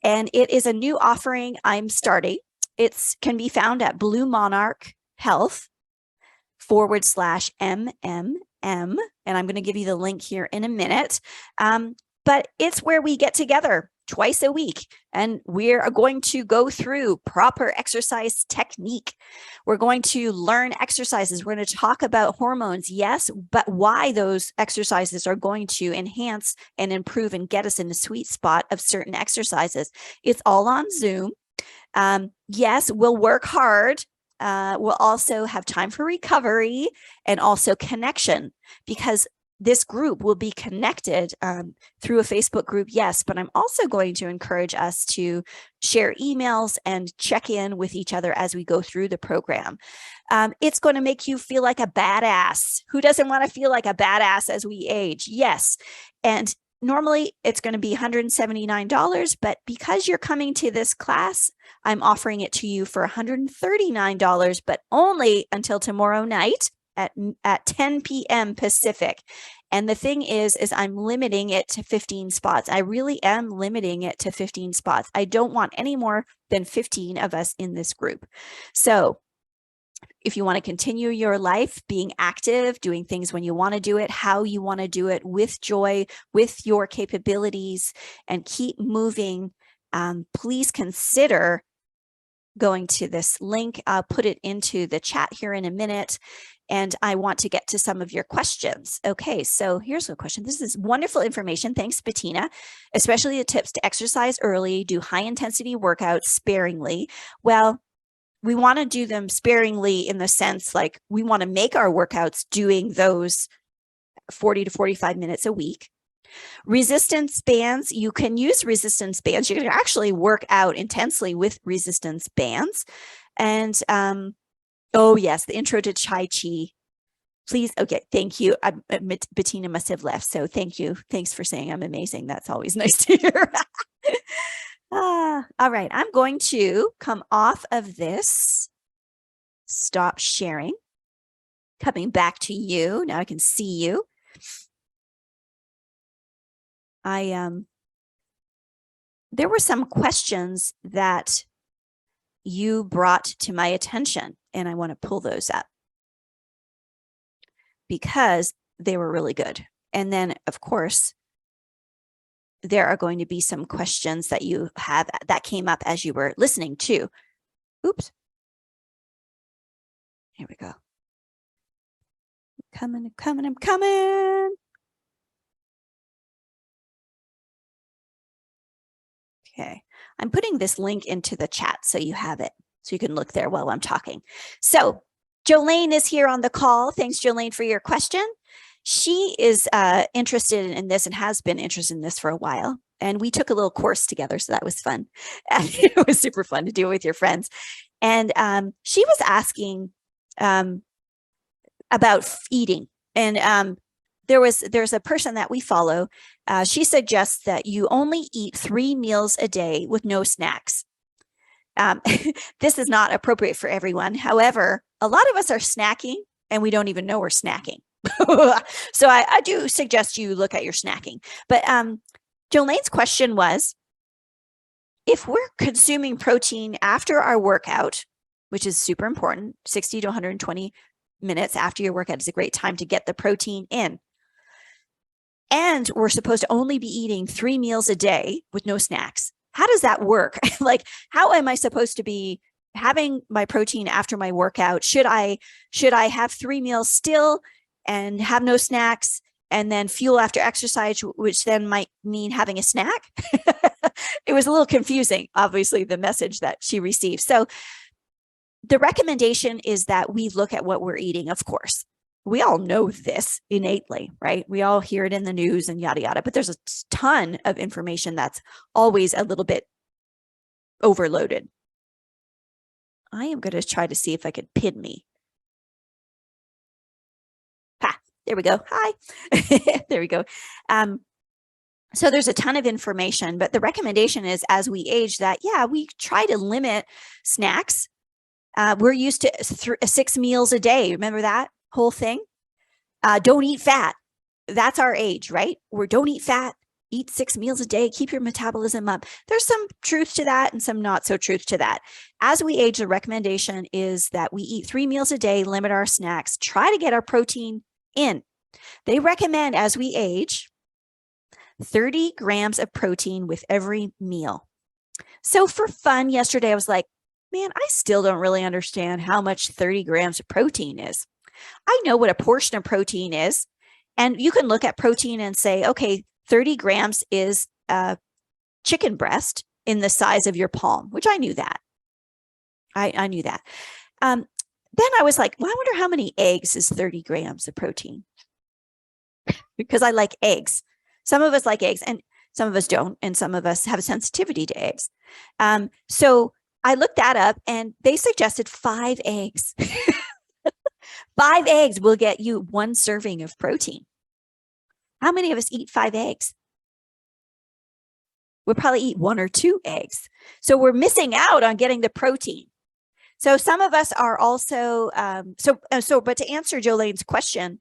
And it is a new offering I'm starting. It can be found at Blue Monarch Health /MMM. And I'm going to give you the link here in a minute. But it's where we get together twice a week, and we're going to go through proper exercise technique. We're going to learn exercises. We're going to talk about hormones, yes, but why those exercises are going to enhance and improve and get us in the sweet spot of certain exercises. It's all on Zoom. Yes, we'll work hard. We'll also have time for recovery and also connection, because this group will be connected through a Facebook group, yes, but I'm also going to encourage us to share emails and check in with each other as we go through the program. It's going to make you feel like a badass. Who doesn't want to feel like a badass as we age? Yes. And normally it's going to be $179, but because you're coming to this class, I'm offering it to you for $139, but only until tomorrow night at 10 p.m. Pacific. And the thing is I'm limiting it to 15 spots. I really am limiting it to 15 spots. I don't want any more than 15 of us in this group. So if you want to continue your life being active, doing things when you want to do it, how you want to do it, with joy, with your capabilities, and keep moving, please consider going to this link. I'll put it into the chat here in a minute. And I want to get to some of your questions. Okay, so here's a question. This is wonderful information. Thanks, Bettina. Especially the tips to exercise early, do high intensity workouts sparingly. Well, we want to do them sparingly in the sense like we want to make our workouts doing those 40 to 45 minutes a week. Resistance bands, you can use resistance bands. You can actually work out intensely with resistance bands. And Oh, yes. The intro to Tai Chi. Please. Okay. Thank you. Bettina must have left. So thank you. Thanks for saying I'm amazing. That's always nice to hear. All right. I'm going to come off of this. Stop sharing. Coming back to you. Now I can see you. There were some questions that you brought to my attention, and I want to pull those up because they were really good. And then, of course, there are going to be some questions that you have that came up as you were listening too. Oops. Here we go. I'm coming. Okay. I'm putting this link into the chat so you have it, so you can look there while I'm talking. So Jolene is here on the call. Thanks, Jolene, for your question. She is interested in this and has been interested in this for a while. And we took a little course together, so that was fun. It was super fun to do it with your friends. And she was asking about eating. And there's a person that we follow. She suggests that you only eat 3 meals a day with no snacks. This is not appropriate for everyone. However, a lot of us are snacking and we don't even know we're snacking. So I do suggest you look at your snacking. But Jolene's question was, if we're consuming protein after our workout, which is super important, 60 to 120 minutes after your workout is a great time to get the protein in. And we're supposed to only be eating 3 meals a day with no snacks. How does that work? Like, how am I supposed to be having my protein after my workout? Should I have 3 meals still and have no snacks and then fuel after exercise, which then might mean having a snack? It was a little confusing, obviously, the message that she received. So the recommendation is that we look at what we're eating, of course. We all know this innately, right? We all hear it in the news and yada, yada, but there's a ton of information that's always a little bit overloaded. I am going to try to see if I could pin me. There we go. Hi. There we go. So there's a ton of information, but the recommendation is as we age that, yeah, we try to limit snacks. We're used to 6 meals a day. Remember that whole thing? Don't eat fat. That's our age, right? Don't eat fat, eat 6 meals a day, keep your metabolism up. There's some truth to that and some not so truth to that. As we age, the recommendation is that we eat 3 meals a day, limit our snacks, try to get our protein in. They recommend as we age, 30 grams of protein with every meal. So for fun, yesterday I was like, man, I still don't really understand how much 30 grams of protein is. I know what a portion of protein is, and you can look at protein and say, okay, 30 grams is a chicken breast in the size of your palm, which I knew that. I knew that. Then I was like, well, I wonder how many eggs is 30 grams of protein? Because I like eggs. Some of us like eggs and some of us don't, and some of us have a sensitivity to eggs. So I looked that up and they suggested 5 eggs. 5 eggs will get you 1 serving of protein. How many of us eat 5 eggs? We'll probably eat 1 or 2 eggs. So we're missing out on getting the protein. So some of us are also, but to answer Jolene's question,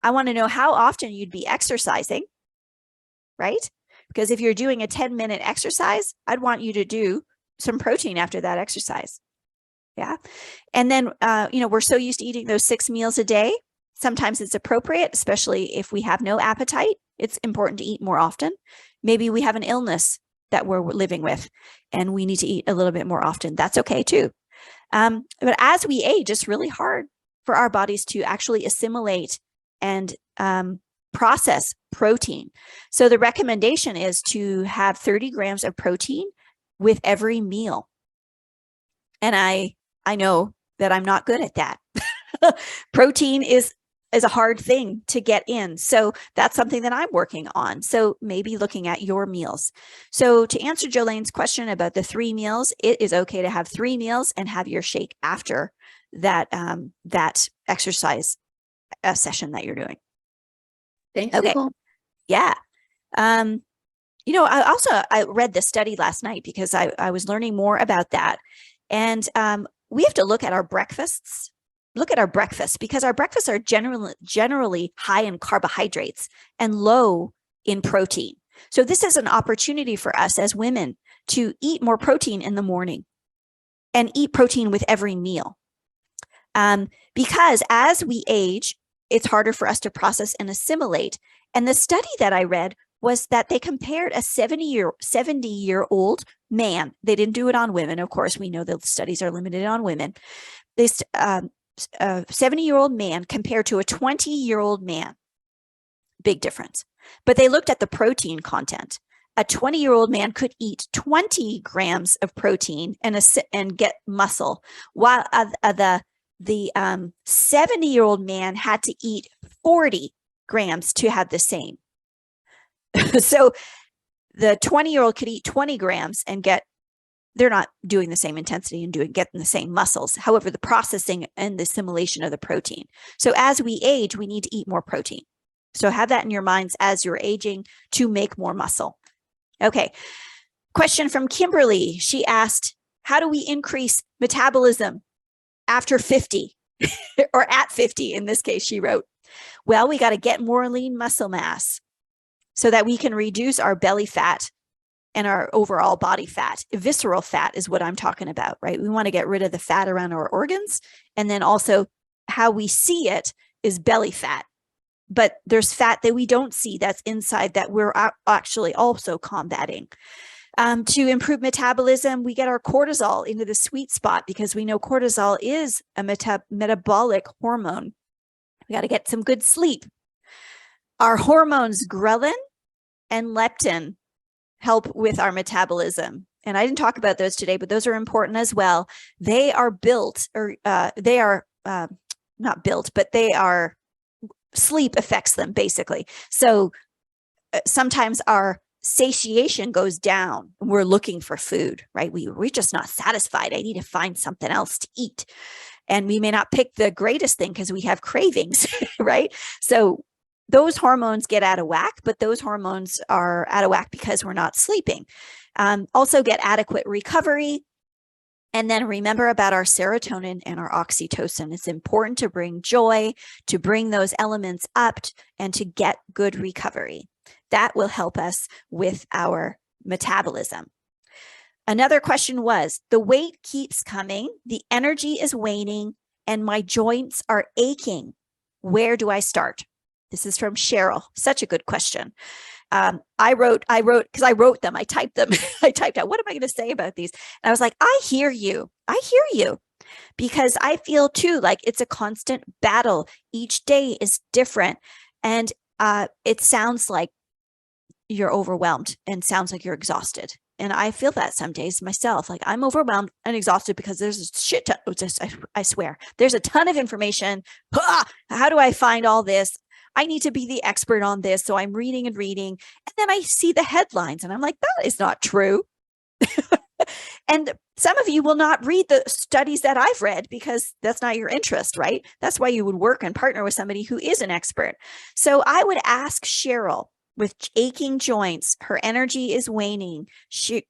I want to know how often you'd be exercising, right? Because if you're doing a 10-minute exercise, I'd want you to do some protein after that exercise. Yeah. And then, we're so used to eating those 6 meals a day. Sometimes it's appropriate, especially if we have no appetite. It's important to eat more often. Maybe we have an illness that we're living with and we need to eat a little bit more often. That's okay too. But as we age, it's really hard for our bodies to actually assimilate and process protein. So the recommendation is to have 30 grams of protein with every meal. And I know that I'm not good at that. Protein is is a hard thing to get in. So that's something that I'm working on. So maybe looking at your meals. So to answer Jolene's question about the 3 meals, it is okay to have 3 meals and have your shake after that that exercise session that you're doing. Thanks, Okay. Nicole. Yeah. I read this study last night because I was learning more about that. And we have to look at our breakfasts. Look at our breakfasts, because our breakfasts are generally high in carbohydrates and low in protein. So this is an opportunity for us as women to eat more protein in the morning and eat protein with every meal. Because as we age, it's harder for us to process and assimilate. And the study that I read was that they compared a 70-year-old man. They didn't do it on women. Of course, we know the studies are limited on women. This 70-year-old man compared to a 20-year-old man. Big difference. But they looked at the protein content. A 20-year-old man could eat 20 grams of protein and get muscle, while the 70-year-old man had to eat 40 grams to have the same. So the 20-year-old could eat 20 grams and they're not doing the same intensity and getting the same muscles. However, the processing and the assimilation of the protein. So as we age, we need to eat more protein. So have that in your minds as you're aging to make more muscle. Okay. Question from Kimberly. She asked, how do we increase metabolism after 50 or at 50? In this case, she wrote, well, we got to get more lean muscle mass so that we can reduce our belly fat and our overall body fat. Visceral fat is what I'm talking about, right? We want to get rid of the fat around our organs. And then also how we see it is belly fat. But there's fat that we don't see that's inside that we're actually also combating. To improve metabolism, we get our cortisol into the sweet spot because we know cortisol is a metabolic hormone. We got to get some good sleep. Our hormones ghrelin and leptin help with our metabolism. And I didn't talk about those today, but those are important as well. They are built, or they are not built, but they are, sleep affects them basically. So sometimes our satiation goes down. We're looking for food, right? We're just not satisfied. I need to find something else to eat. And we may not pick the greatest thing because we have cravings, right? So those hormones get out of whack, but those hormones are out of whack because we're not sleeping. Also get adequate recovery. And then remember about our serotonin and our oxytocin. It's important to bring joy, to bring those elements up, and to get good recovery. That will help us with our metabolism. Another question was, the weight keeps coming, the energy is waning, and my joints are aching. Where do I start? This is from Cheryl. Such a good question. I wrote because I wrote them. I typed them. I typed out, what am I going to say about these? And I was like, I hear you. I hear you, because I feel too like it's a constant battle. Each day is different. And it sounds like you're overwhelmed and sounds like you're exhausted. And I feel that some days myself, like I'm overwhelmed and exhausted because there's a shit ton, I swear, there's a ton of information. How do I find all this? I need to be the expert on this. So I'm reading and reading. And then I see the headlines and I'm like, that is not true. And some of you will not read the studies that I've read because that's not your interest, right? That's why you would work and partner with somebody who is an expert. So I would ask Cheryl, with aching joints, her energy is waning,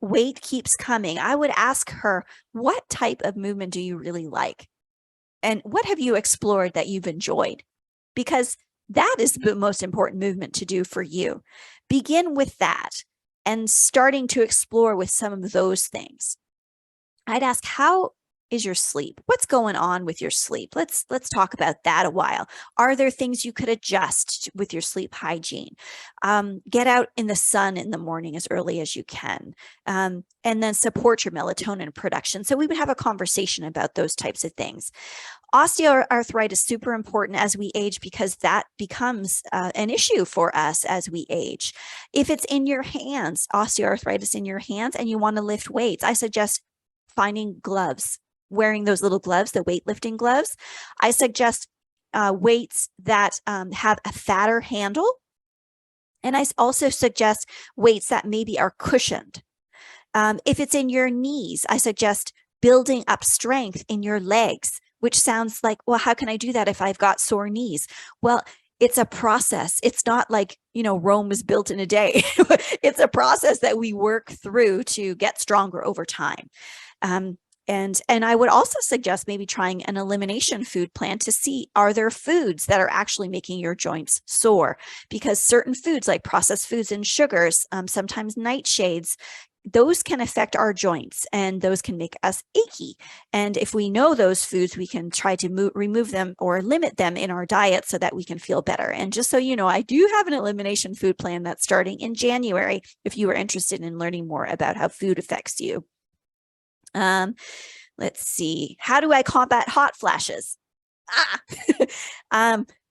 weight keeps coming. I would ask her, what type of movement do you really like? And what have you explored that you've enjoyed? Because that is the most important movement to do for you. Begin with that and starting to explore with some of those things. I'd ask, how is your sleep? What's going on with your sleep? Let's talk about that a while. Are there things you could adjust with your sleep hygiene? Get out in the sun in the morning as early as you can, and then support your melatonin production. So we would have a conversation about those types of things. Osteoarthritis is super important as we age because that becomes an issue for us as we age. If it's in your hands, osteoarthritis in your hands, and you want to lift weights, I suggest finding gloves, wearing those little gloves, the weightlifting gloves. I suggest weights that have a fatter handle. And I also suggest weights that maybe are cushioned. If it's in your knees, I suggest building up strength in your legs, which sounds like, well, how can I do that if I've got sore knees? Well, it's a process. It's not like, Rome was built in a day. It's a process that we work through to get stronger over time. And I would also suggest maybe trying an elimination food plan to see, are there foods that are actually making your joints sore? Because certain foods like processed foods and sugars, sometimes nightshades, those can affect our joints and those can make us achy. And if we know those foods, we can try to remove them or limit them in our diet so that we can feel better. And just so you know, I do have an elimination food plan that's starting in January if you are interested in learning more about how food affects you. Let's see. How do I combat hot flashes?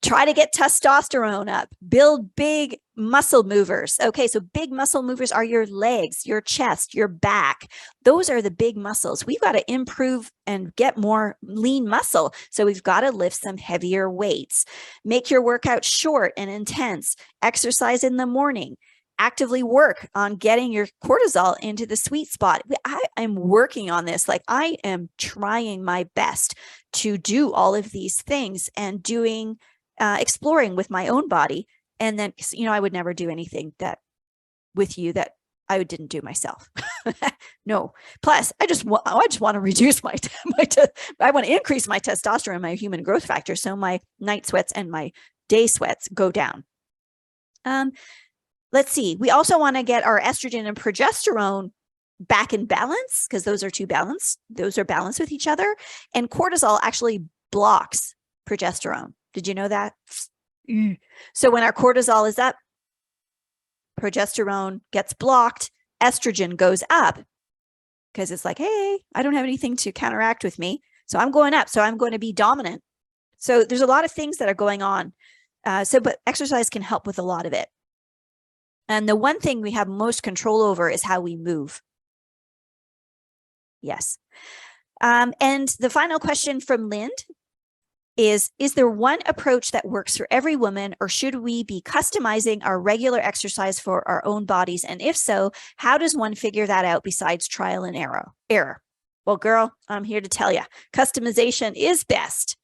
Try to get testosterone up, build big muscle movers. Okay, so big muscle movers are your legs, your chest, your back. Those are the big muscles. We've got to improve and get more lean muscle. So we've got to lift some heavier weights. Make your workout short and intense. Exercise in the morning. Actively work on getting your cortisol into the sweet spot. I am working on this. Like, I am trying my best to do all of these things and exploring with my own body. And then, I would never do anything that with you that I didn't do myself. No. Plus, I just want to reduce I want to increase my testosterone, my human growth factor, so my night sweats and my day sweats go down. Let's see. We also want to get our estrogen and progesterone back in balance, because those are balanced. Those are balanced with each other. And cortisol actually blocks progesterone. Did you know that? So when our cortisol is up, progesterone gets blocked, estrogen goes up, because it's like, hey, I don't have anything to counteract with me. So I'm going up. So I'm going to be dominant. So there's a lot of things that are going on. But exercise can help with a lot of it. And the one thing we have most control over is how we move. Yes. And the final question from Lind is there one approach that works for every woman, or should we be customizing our regular exercise for our own bodies? And if so, how does one figure that out besides trial and error? Well, girl, I'm here to tell you, customization is best.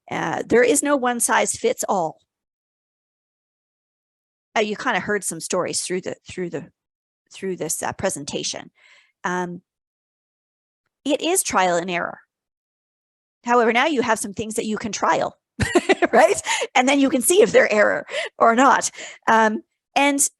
There is no one size fits all. You kind of heard some stories through this presentation. It is trial and error. However, now you have some things that you can trial, right? And then you can see if they're error or not. And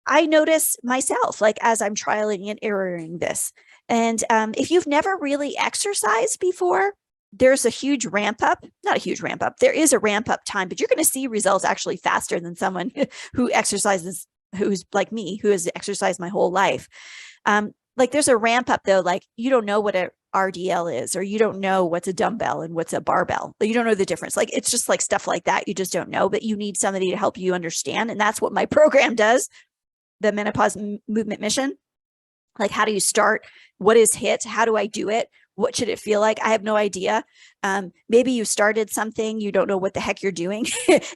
I notice myself, like, as I'm trialing and erroring this. And if you've never really exercised before, there's a huge ramp up, not a huge ramp up. There is a ramp up time, but you're going to see results actually faster than someone who exercises, who's like me, who has exercised my whole life. Like, there's a ramp up though. Like, you don't know what a RDL is, or you don't know what's a dumbbell and what's a barbell. You don't know the difference. Like, it's just like stuff like that. You just don't know, but you need somebody to help you understand. And that's what my program does. The Menopause Movement Mission. Like, how do you start? What is HIIT? How do I do it? What should it feel like? I have no idea. Maybe you started something, you don't know what the heck you're doing.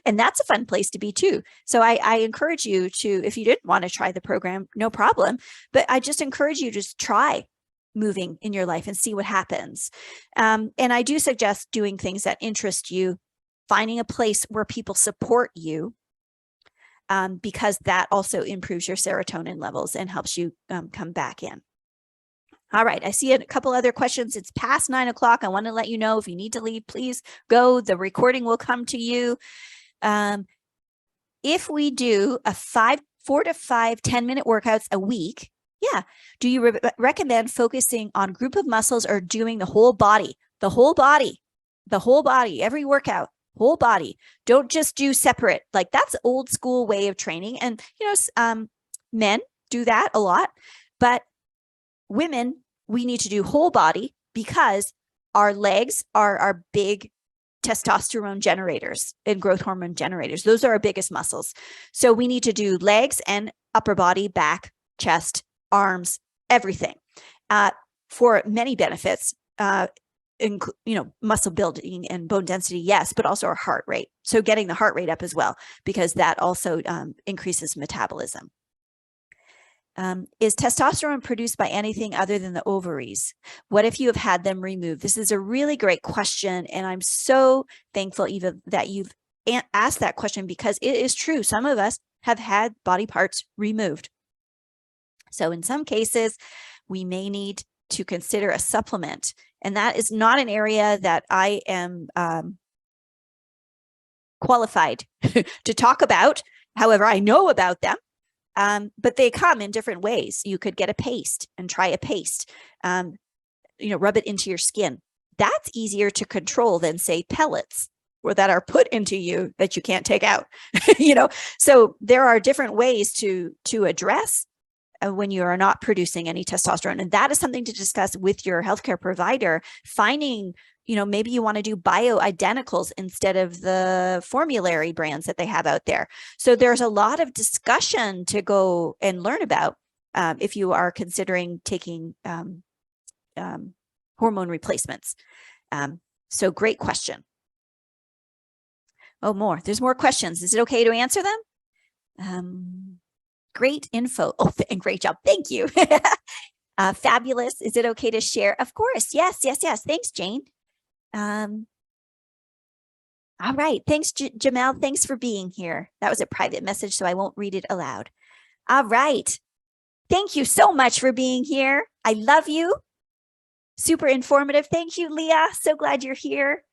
And that's a fun place to be too. So I encourage you to, if you didn't want to try the program, no problem. But I just encourage you to just try moving in your life and see what happens. And I do suggest doing things that interest you, finding a place where people support you, because that also improves your serotonin levels and helps you come back in. All right, I see a couple other questions. It's past 9 o'clock. I want to let you know, if you need to leave, please go. The recording will come to you. If we do 4 to 5 10-minute workouts a week, yeah, do you recommend focusing on group of muscles or doing the whole body? The whole body, every workout, whole body. Don't just do separate. Like, that's old school way of training. And, men do that a lot, but women, we need to do whole body, because our legs are our big testosterone generators and growth hormone generators. Those are our biggest muscles. So we need to do legs and upper body, back, chest, arms, everything, for many benefits. muscle building and bone density, yes, but also our heart rate. So getting the heart rate up as well, because that also increases metabolism. Is testosterone produced by anything other than the ovaries? What if you have had them removed? This is a really great question. And I'm so thankful, Eva, that you've asked that question, because it is true. Some of us have had body parts removed. So in some cases, we may need to consider a supplement. And that is not an area that I am qualified to talk about. However, I know about them. But they come in different ways. You could get a paste and try a paste, rub it into your skin. That's easier to control than, say, pellets, or that are put into you that you can't take out. So there are different ways to address when you are not producing any testosterone. And that is something to discuss with your healthcare provider, finding, maybe you want to do bioidenticals instead of the formulary brands that they have out there. So there's a lot of discussion to go and learn about if you are considering taking hormone replacements. So great question. Oh, there's more questions. Is it okay to answer them? Great info. Oh, and great job. Thank you. Fabulous. Is it okay to share? Of course. Yes. Thanks, Jane. All right. Thanks, Jamel. Thanks for being here. That was a private message, so I won't read it aloud. All right. Thank you so much for being here. I love you. Super informative. Thank you, Leah. So glad you're here.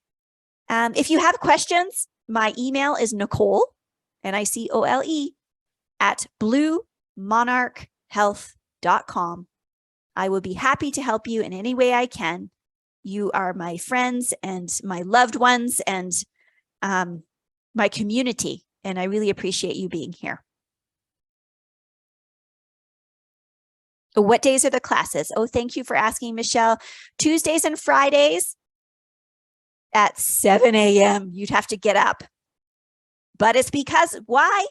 If you have questions, my email is Nicole, Nicole, at bluemonarchhealth.com. I will be happy to help you in any way I can. You are my friends and my loved ones and my community, and I really appreciate you being here. What days are the classes? Oh, thank you for asking, Michelle. Tuesdays and Fridays at 7 a.m. You'd have to get up. But it's because, why?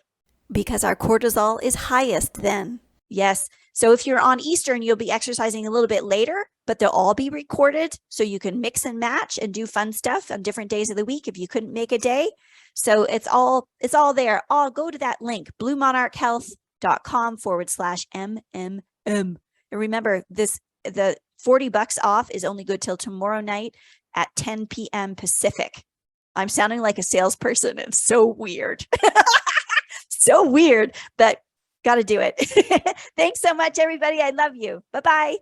Because our cortisol is highest then. Yes. So if you're on Eastern, you'll be exercising a little bit later, but they'll all be recorded. So you can mix and match and do fun stuff on different days of the week if you couldn't make a day. So it's all there. I'll go to that link, bluemonarchhealth.com/MMM. And remember, the $40 off is only good till tomorrow night at 10 p.m. Pacific. I'm sounding like a salesperson. It's so weird. So weird, but got to do it. Thanks so much, everybody. I love you. Bye-bye.